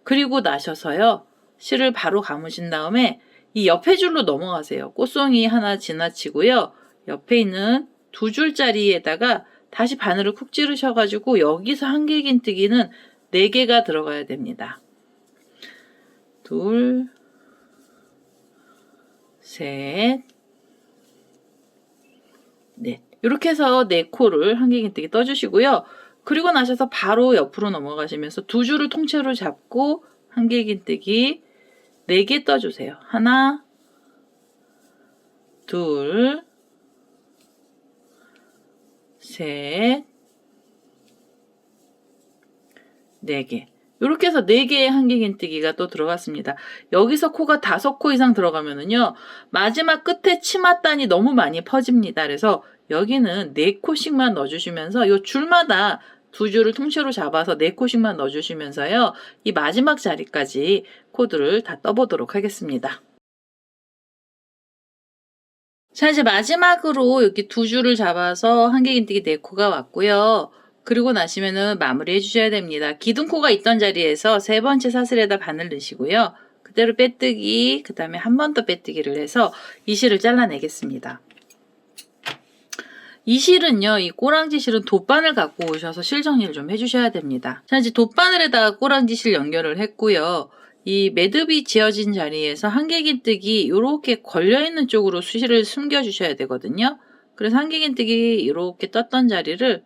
그리고 나셔서요. 실을 바로 감으신 다음에 이 옆에 줄로 넘어가세요. 꽃송이 하나 지나치고요. 옆에 있는 2줄짜리에다가 다시 바늘을 쿡 찌르셔가지고 여기서 한길긴뜨기는 4개가 들어가야 됩니다. 2, 셋, 넷. 이렇게 해서 4코를 한길긴뜨기 떠주시고요. 그리고 나셔서 바로 옆으로 넘어가시면서 2줄을 통째로 잡고 한길긴뜨기 4개 떠주세요. 하나, 둘, 셋, 4개. 이렇게 해서 4개의 한길긴뜨기가 또 들어갔습니다. 여기서 코가 5코 이상 들어가면은요, 마지막 끝에 치맛단이 너무 많이 퍼집니다. 그래서 여기는 4코씩만 넣어주시면서 이 줄마다 2줄을 통째로 잡아서 4코씩만 넣어주시면서요, 이 마지막 자리까지 코드를 다 떠보도록 하겠습니다. 자, 이제 마지막으로 여기 2줄을 잡아서 한길긴뜨기 4코가 왔고요. 그리고 나시면은 마무리 해주셔야 됩니다. 기둥코가 있던 자리에서 3번째 사슬에다 바늘 넣으시고요. 그대로 빼뜨기, 그 다음에 한 번 더 빼뜨기를 해서 이 실을 잘라내겠습니다. 이 실은요, 이 꼬랑지 실은 돗바늘 갖고 오셔서 실 정리를 좀 해주셔야 됩니다. 자, 이제 돗바늘에다가 꼬랑지 실 연결을 했고요. 이 매듭이 지어진 자리에서 한길긴뜨기 이렇게 걸려있는 쪽으로 수실을 숨겨주셔야 되거든요. 그래서 한길긴뜨기 이렇게 떴던 자리를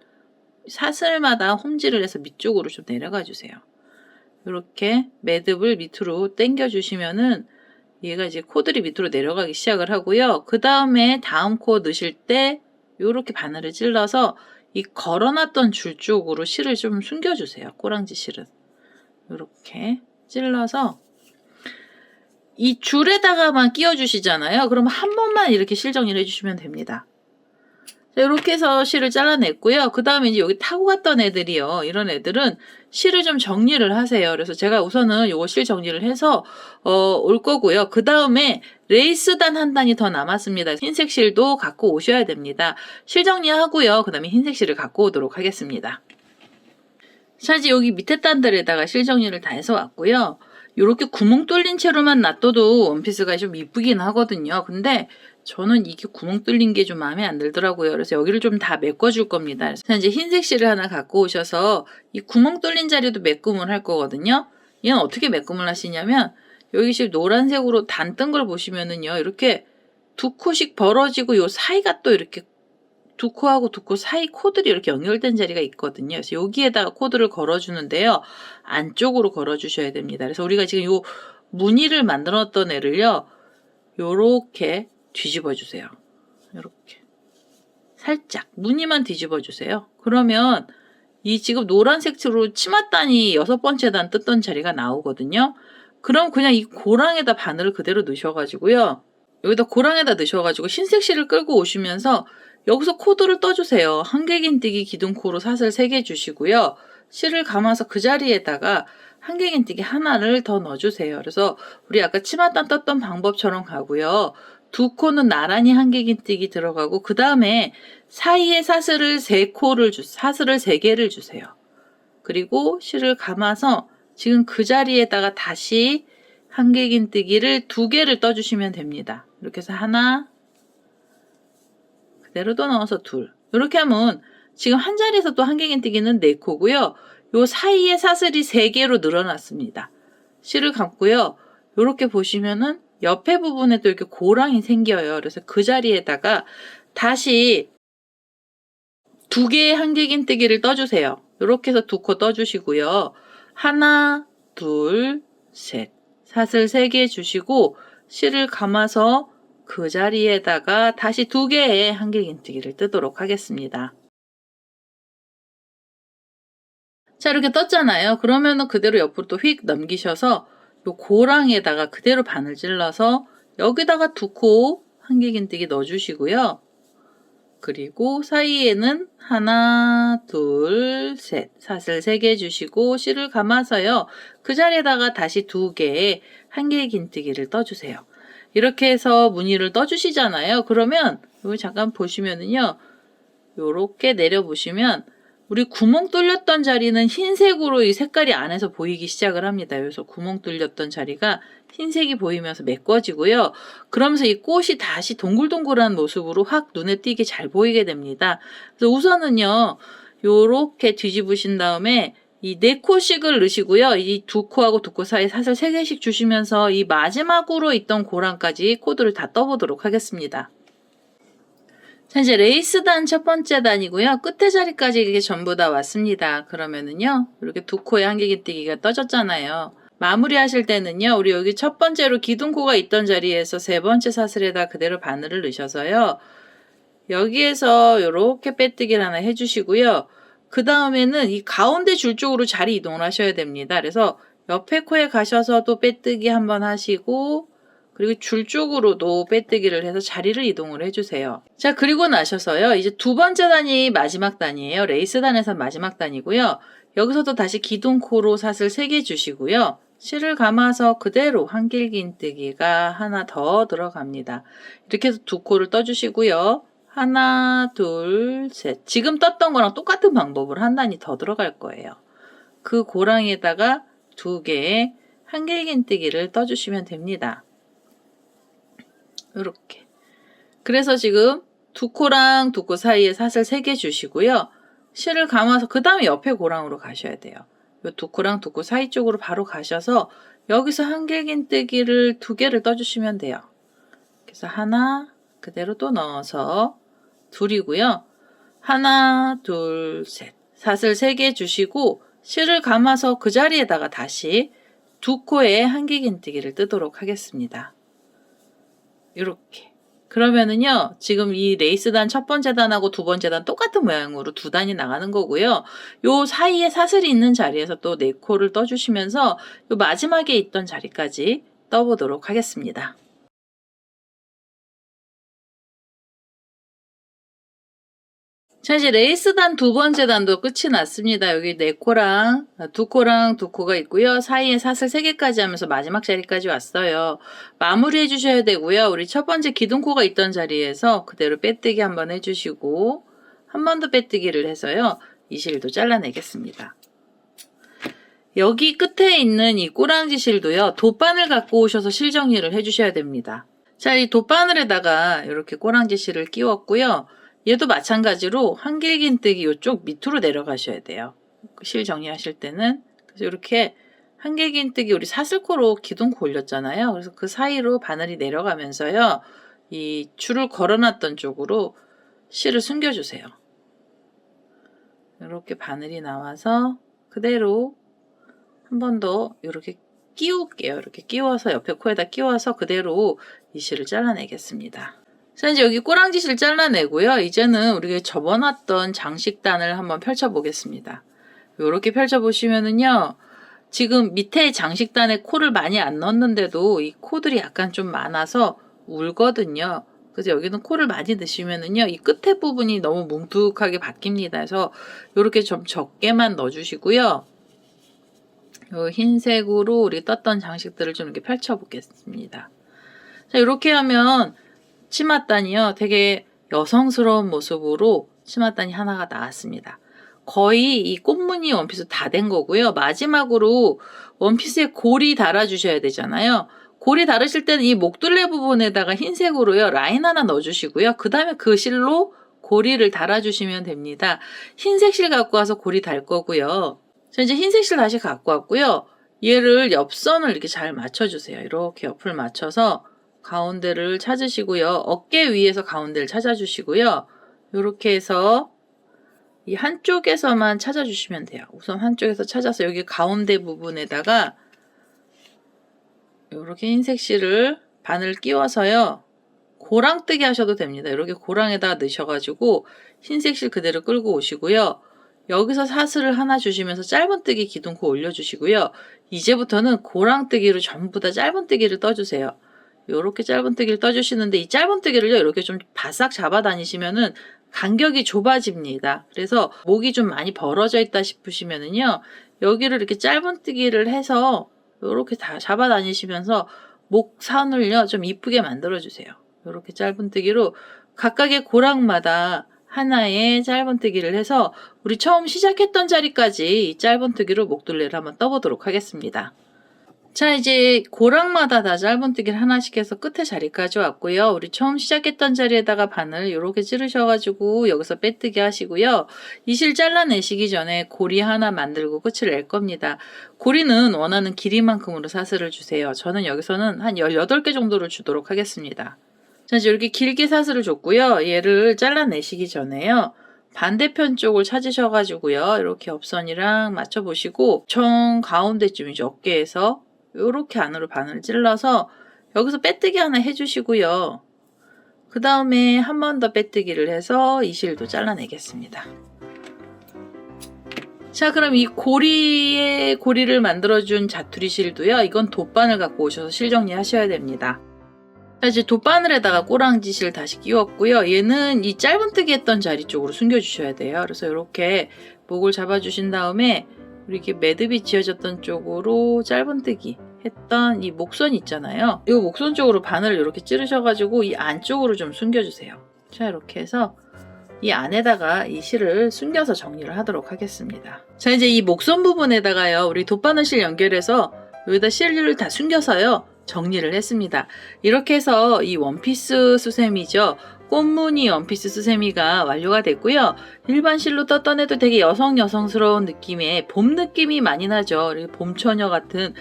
사슬마다 홈질을 해서 밑쪽으로 좀 내려가 주세요. 이렇게 매듭을 밑으로 당겨 주시면은 얘가 이제 코들이 밑으로 내려가기 시작을 하고요. 그 다음에 다음 코 넣으실 때 이렇게 바늘을 찔러서 이 걸어놨던 줄 쪽으로 실을 좀 숨겨주세요. 꼬랑지 실은. 이렇게 찔러서 이 줄에다가만 끼워주시잖아요. 그러면 한 번만 이렇게 실 정리를 해주시면 됩니다. 자, 이렇게 해서 실을 잘라냈고요. 그 다음에 이제 여기 타고 갔던 애들이요. 이런 애들은 실을 좀 정리를 하세요. 그래서 제가 우선은 요거 실 정리를 해서 올 거고요. 그 다음에 레이스단 한 단이 더 남았습니다. 흰색 실도 갖고 오셔야 됩니다. 실 정리하고요. 그 다음에 흰색 실을 갖고 오도록 하겠습니다. 자, 이제 여기 밑에 단들에다가 실 정리를 다 해서 왔고요. 이렇게 구멍 뚫린 채로만 놔둬도 원피스가 좀 이쁘긴 하거든요. 근데 저는 이게 구멍 뚫린 게 좀 마음에 안 들더라고요. 그래서 여기를 좀 다 메꿔줄 겁니다. 그래서 이제 흰색 실을 하나 갖고 오셔서 이 구멍 뚫린 자리도 메꿈을 할 거거든요. 얘는 어떻게 메꿈을 하시냐면 여기 지금 노란색으로 단 뜬 걸 보시면은요. 이렇게 2코씩 벌어지고 요 사이가 또 이렇게 2코하고 2코 사이 코들이 이렇게 연결된 자리가 있거든요. 그래서 여기에다가 코드를 걸어주는데요. 안쪽으로 걸어주셔야 됩니다. 그래서 우리가 지금 요 무늬를 만들었던 애를요. 요렇게 뒤집어 주세요. 이렇게 살짝 무늬만 뒤집어 주세요. 그러면 이 지금 노란색으로 치맛단이 6번째 단 뜯던 자리가 나오거든요. 그럼 그냥 이 고랑에다 바늘을 그대로 넣으셔가지고요. 여기다 고랑에다 넣으셔가지고 흰색 실을 끌고 오시면서 여기서 코드를 떠주세요. 한길긴뜨기 기둥코로 사슬 3개 주시고요. 실을 감아서 그 자리에다가 한길긴뜨기 하나를 더 넣어주세요. 그래서 우리 아까 치맛단 떴던 방법처럼 가고요. 두 코는 나란히 한길긴뜨기 들어가고 그 다음에 사이에 사슬을 사슬을 3개를 주세요. 그리고 실을 감아서 지금 그 자리에다가 다시 한길긴뜨기를 2개를 떠주시면 됩니다. 이렇게 해서 하나, 그대로 또 넣어서 둘. 이렇게 하면 지금 한 자리에서 또 한길긴뜨기는 4코고요. 요 사이에 사슬이 3개로 늘어났습니다. 실을 감고요. 이렇게 보시면은 옆에 부분에 또 이렇게 고랑이 생겨요. 그래서 그 자리에다가 다시 2개의 한길긴뜨기를 떠주세요. 이렇게 해서 2코 떠주시고요. 하나, 둘, 셋. 사슬 3개 주시고 실을 감아서 그 자리에다가 다시 2개의 한길긴뜨기를 뜨도록 하겠습니다. 자, 이렇게 떴잖아요. 그러면은 그대로 옆으로 또 휙 넘기셔서 요 고랑에다가 그대로 바늘 찔러서 여기다가 2코 한길긴뜨기 넣어주시고요. 그리고 사이에는 하나, 둘, 셋. 사슬 3개 주시고 실을 감아서요. 그 자리에다가 다시 2개의 한길긴뜨기를 떠주세요. 이렇게 해서 무늬를 떠주시잖아요. 그러면 여기 잠깐 보시면은요. 요렇게 내려보시면 우리 구멍 뚫렸던 자리는 흰색으로 이 색깔이 안에서 보이기 시작을 합니다. 그래서 구멍 뚫렸던 자리가 흰색이 보이면서 메꿔지고요. 그러면서 이 꽃이 다시 동글동글한 모습으로 확 눈에 띄게 잘 보이게 됩니다. 그래서 우선은요. 요렇게 뒤집으신 다음에 이 4코씩을 넣으시고요. 이 2코하고 2코 사이에 사슬 3개씩 주시면서 이 마지막으로 있던 고랑까지 코드를 다 떠보도록 하겠습니다. 자, 이제 레이스단 첫 번째 단이고요. 끝에 자리까지 이게 전부 다 왔습니다. 그러면은요, 이렇게 2코의 한길긴뜨기가 떠졌잖아요. 마무리 하실 때는요, 우리 여기 첫 번째로 기둥코가 있던 자리에서 3번째 사슬에다 그대로 바늘을 넣으셔서요, 여기에서 이렇게 빼뜨기를 하나 해주시고요. 그 다음에는 이 가운데 줄 쪽으로 자리 이동을 하셔야 됩니다. 그래서 옆에 코에 가셔서 또 빼뜨기 한번 하시고, 그리고 줄 쪽으로도 빼뜨기를 해서 자리를 이동을 해주세요. 자, 그리고 나셔서요. 이제 2번째 단이 마지막 단이에요. 레이스 단에서 마지막 단이고요. 여기서도 다시 기둥코로 사슬 3개 주시고요. 실을 감아서 그대로 한길긴뜨기가 하나 더 들어갑니다. 이렇게 해서 2코를 떠주시고요. 하나, 둘, 셋. 지금 떴던 거랑 똑같은 방법으로 한 단이 더 들어갈 거예요. 그 고랑에다가 2개의 한길긴뜨기를 떠주시면 됩니다. 이렇게. 그래서 지금 2코랑 2코 사이에 사슬 3개 주시고요. 실을 감아서 그 다음에 옆에 고랑으로 가셔야 돼요. 이 2코랑 2코 사이 쪽으로 바로 가셔서 여기서 한길긴뜨기를 2개를 떠주시면 돼요. 그래서 하나 그대로 또 넣어서 둘이고요. 하나, 둘, 셋. 사슬 3개 주시고 실을 감아서 그 자리에다가 다시 2코의 한길긴뜨기를 뜨도록 하겠습니다. 이렇게. 그러면은요, 지금 이 레이스단 첫 번째 단하고 2번째 단 똑같은 모양으로 2단이 나가는 거고요. 요 사이에 사슬이 있는 자리에서 또 4코를 떠주시면서 요 마지막에 있던 자리까지 떠보도록 하겠습니다. 자, 이제 레이스단 2번째 단도 끝이 났습니다. 여기 4코랑 2코랑 2코가 있고요. 사이에 사슬 3개까지 하면서 마지막 자리까지 왔어요. 마무리 해주셔야 되고요. 우리 첫 번째 기둥코가 있던 자리에서 그대로 빼뜨기 한번 해주시고 한 번 더 빼뜨기를 해서요. 이 실도 잘라내겠습니다. 여기 끝에 있는 이 꼬랑지 실도요. 돗바늘 갖고 오셔서 실 정리를 해주셔야 됩니다. 자, 이 돗바늘에다가 이렇게 꼬랑지 실을 끼웠고요. 얘도 마찬가지로 한길긴뜨기 이쪽 밑으로 내려가셔야 돼요. 실 정리하실 때는. 그래서 이렇게 한길긴뜨기 우리 사슬코로 기둥코 올렸잖아요. 그래서 그 사이로 바늘이 내려가면서요. 이 줄을 걸어놨던 쪽으로 실을 숨겨주세요. 이렇게 바늘이 나와서 그대로 한 번 더 이렇게 끼울게요. 이렇게 끼워서 옆에 코에다 끼워서 그대로 이 실을 잘라내겠습니다. 자, 이제 여기 꼬랑지 실 잘라내고요. 이제는 우리가 접어놨던 장식단을 한번 펼쳐보겠습니다. 이렇게 펼쳐보시면은요. 지금 밑에 장식단에 코를 많이 안 넣었는데도 이 코들이 약간 좀 많아서 울거든요. 그래서 여기는 코를 많이 넣으시면은요. 이 끝에 부분이 너무 뭉툭하게 바뀝니다. 그래서 이렇게 좀 적게만 넣어주시고요. 요 흰색으로 우리 떴던 장식들을 좀 이렇게 펼쳐 보겠습니다. 자, 이렇게 하면 치맛단이요. 되게 여성스러운 모습으로 치맛단이 하나가 나왔습니다. 거의 이 꽃무늬 원피스 다 된 거고요. 마지막으로 원피스에 고리 달아주셔야 되잖아요. 고리 달으실 때는 이 목둘레 부분에다가 흰색으로요. 라인 하나 넣어주시고요. 그 다음에 그 실로 고리를 달아주시면 됩니다. 흰색 실 갖고 와서 고리 달 거고요. 자, 이제 흰색 실 다시 갖고 왔고요. 얘를 옆선을 이렇게 잘 맞춰주세요. 이렇게 옆을 맞춰서 가운데를 찾으시고요. 어깨 위에서 가운데를 찾아주시고요. 이렇게 해서 이 한쪽에서만 찾아주시면 돼요. 우선 한쪽에서 찾아서 여기 가운데 부분에다가 이렇게 흰색 실을 바늘 끼워서요. 고랑뜨기 하셔도 됩니다. 이렇게 고랑에다 넣으셔가지고 흰색 실 그대로 끌고 오시고요. 여기서 사슬을 하나 주시면서 짧은뜨기 기둥코 올려주시고요. 이제부터는 고랑뜨기로 전부 다 짧은뜨기를 떠주세요. 이렇게 짧은뜨기를 떠주시는데 이 짧은뜨기를요 이렇게 좀 바싹 잡아 다니시면은 간격이 좁아집니다. 그래서 목이 좀 많이 벌어져 있다 싶으시면은요 여기를 이렇게 짧은뜨기를 해서 이렇게 다 잡아 다니시면서 목선을요 좀 이쁘게 만들어 주세요. 이렇게 짧은뜨기로 각각의 고랑마다 하나의 짧은뜨기를 해서 우리 처음 시작했던 자리까지 이 짧은뜨기로 목둘레를 한번 떠보도록 하겠습니다. 자, 이제 고랑마다 다 짧은뜨기를 하나씩 해서 끝에 자리까지 왔고요. 우리 처음 시작했던 자리에다가 바늘 이렇게 찌르셔가지고 여기서 빼뜨기 하시고요. 이 실 잘라내시기 전에 고리 하나 만들고 끝을 낼 겁니다. 고리는 원하는 길이만큼으로 사슬을 주세요. 저는 여기서는 한 18개 정도를 주도록 하겠습니다. 자, 이제 이렇게 길게 사슬을 줬고요. 얘를 잘라내시기 전에요. 반대편 쪽을 찾으셔가지고요. 이렇게 옆선이랑 맞춰보시고 정 가운데쯤이죠. 어깨에서 이렇게 안으로 바늘을 찔러서 여기서 빼뜨기 하나 해주시고요. 그 다음에 한 번 더 빼뜨기를 해서 이 실도 잘라내겠습니다. 자, 그럼 이 고리를 만들어준 자투리 실도요. 이건 돗바늘 갖고 오셔서 실 정리하셔야 됩니다. 자, 이제 돗바늘에다가 꼬랑지 실 다시 끼웠고요. 얘는 이 짧은뜨기 했던 자리 쪽으로 숨겨주셔야 돼요. 그래서 이렇게 목을 잡아주신 다음에 이렇게 매듭이 지어졌던 쪽으로 짧은뜨기 했던 이 목선 있잖아요. 이 목선 쪽으로 바늘을 이렇게 찌르셔가지고 이 안쪽으로 좀 숨겨주세요. 자, 이렇게 해서 이 안에다가 이 실을 숨겨서 정리를 하도록 하겠습니다. 자, 이제 이 목선 부분에다가요. 우리 돗바늘 실 연결해서 여기다 실을 다 숨겨서요. 정리를 했습니다. 이렇게 해서 이 원피스 수세미죠. 꽃무늬 원피스 수세미가 완료가 됐고요. 일반 실로 떴던 애도 되게 여성스러운 느낌의 봄 느낌이 많이 나죠. 봄처녀 같은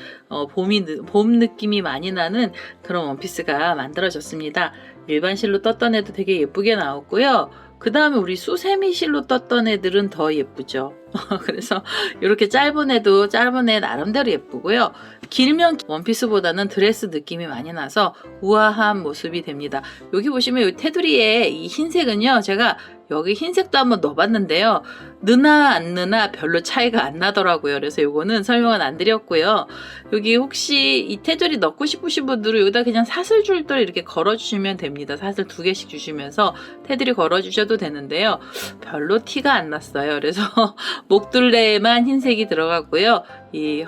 봄 느낌이 많이 나는 그런 원피스가 만들어졌습니다. 일반 실로 떴던 애도 되게 예쁘게 나왔고요. 그 다음에 우리 수세미 실로 떴던 애들은 더 예쁘죠. 그래서 이렇게 짧은 애도 짧은 애 나름대로 예쁘고요. 길면 원피스보다는 드레스 느낌이 많이 나서 우아한 모습이 됩니다. 여기 보시면 이 테두리에 이 흰색은요. 제가 여기 흰색도 한번 넣어봤는데요. 느나 안 느나 별로 차이가 안 나더라고요. 그래서 이거는 설명은 안 드렸고요. 여기 혹시 이 테두리 넣고 싶으신 분들은 여기다 그냥 사슬줄들 이렇게 걸어주시면 됩니다. 사슬 2개씩 주시면서 테두리 걸어주셔도 되는데요. 별로 티가 안 났어요. 그래서 목둘레에만 흰색이 들어갔고요. 이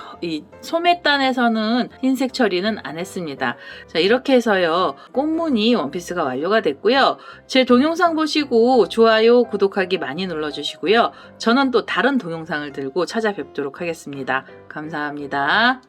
소매단에서는 흰색 처리는 안 했습니다. 자, 이렇게 해서요. 꽃무늬 원피스가 완료가 됐고요. 제 동영상 보시고 좋아요, 구독하기 많이 눌러주시고요. 저는 또 다른 동영상을 들고 찾아뵙도록 하겠습니다. 감사합니다.